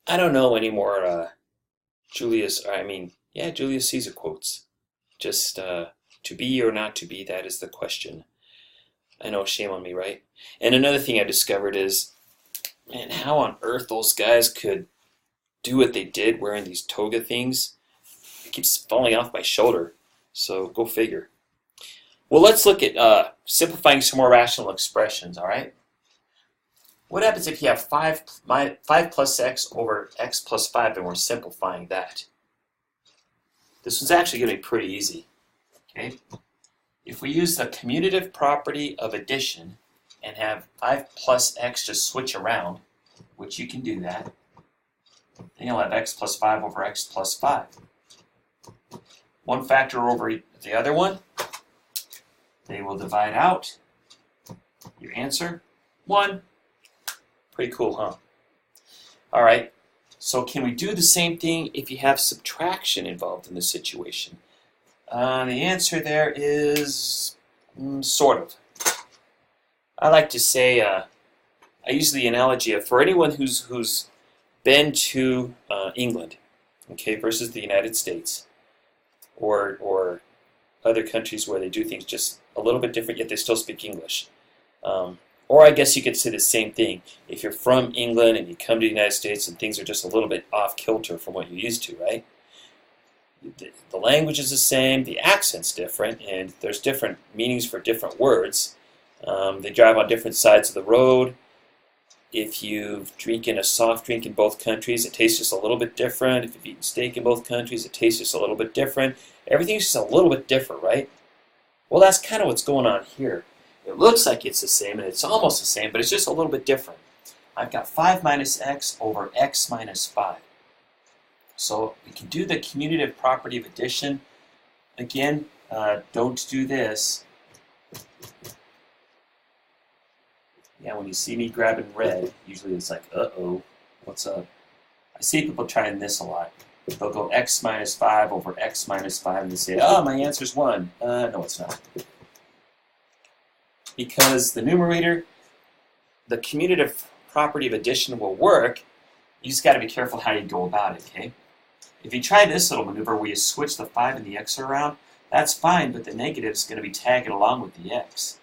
I don't know any more Julius Caesar quotes. Just to be or not to be, that is the question. I know, shame on me, right? And another thing I discovered is, man, how on earth those guys could do what they did wearing these toga things. It keeps falling off my shoulder. So go figure. Well, let's look at simplifying some more rational expressions, all right? What happens if you have 5 plus x over x plus 5 and we're simplifying that? This one's actually going to be pretty easy. Okay? If we use the commutative property of addition and have 5 plus x just switch around, which you can do that, then you'll have x plus 5 over x plus 5. One factor over the other one, they will divide out. Your answer, 1. Pretty cool, huh? All right, so can we do the same thing if you have subtraction involved in the situation? The answer there is sort of. I like to say, I use the analogy of for anyone who's been to England, okay, versus the United States, or other countries where they do things just a little bit different, yet they still speak English. Or I guess you could say the same thing. If you're from England and you come to the United States and things are just a little bit off kilter from what you're used to, right? The language is the same, the accent's different, and there's different meanings for different words. They drive on different sides of the road. If you've drinking a soft drink in both countries, it tastes just a little bit different. If you've eaten steak in both countries, it tastes just a little bit different. Everything's just a little bit different, right? Well, that's kind of what's going on here. It looks like it's the same, and it's almost the same, but it's just a little bit different. I've got 5 minus x over x minus 5. So we can do the commutative property of addition. Again, don't do this. Yeah, when you see me grabbing red, usually it's like, uh-oh, what's up? I see people trying this a lot. They'll go x minus 5 over x minus 5, and they say, oh, my answer's 1. No, it's not. Because the numerator, the commutative property of addition will work, you just got to be careful how you go about it, okay? If you try this little maneuver where you switch the 5 and the x around, that's fine, but the negative is going to be tagging along with the x.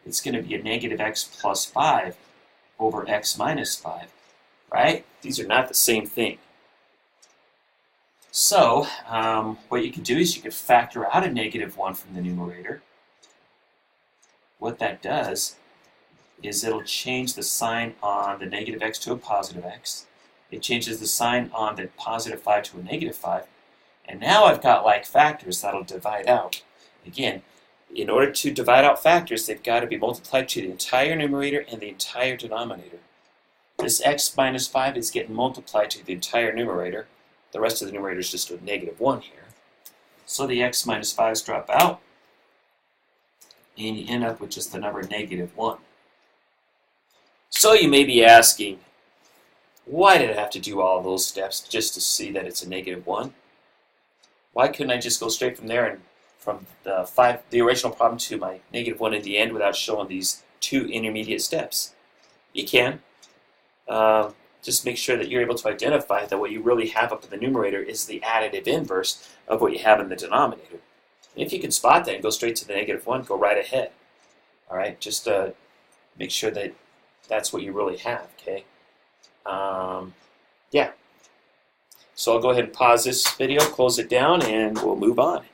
It's going to be a negative x plus 5 over x minus 5, right? These are not the same thing. So, what you can do is you can factor out a negative 1 from the numerator. What that does is it'll change the sign on the negative x to a positive x. It changes the sign on the positive 5 to a negative 5. And now I've got like factors that'll divide out. Again, in order to divide out factors, they've got to be multiplied to the entire numerator and the entire denominator. This x minus 5 is getting multiplied to the entire numerator. The rest of the numerator is just a negative 1 here. So the x minus 5's drop out, and you end up with just the number negative 1. So you may be asking, why did I have to do all those steps just to see that it's a negative 1? Why couldn't I just go straight from there and from the original problem to my negative 1 in the end without showing these 2 intermediate steps? You can. Just make sure that you're able to identify that what you really have up in the numerator is the additive inverse of what you have in the denominator. And if you can spot that and go straight to the negative 1, go right ahead. All right, just make sure that that's what you really have, okay? Yeah. So I'll go ahead and pause this video, close it down, and we'll move on.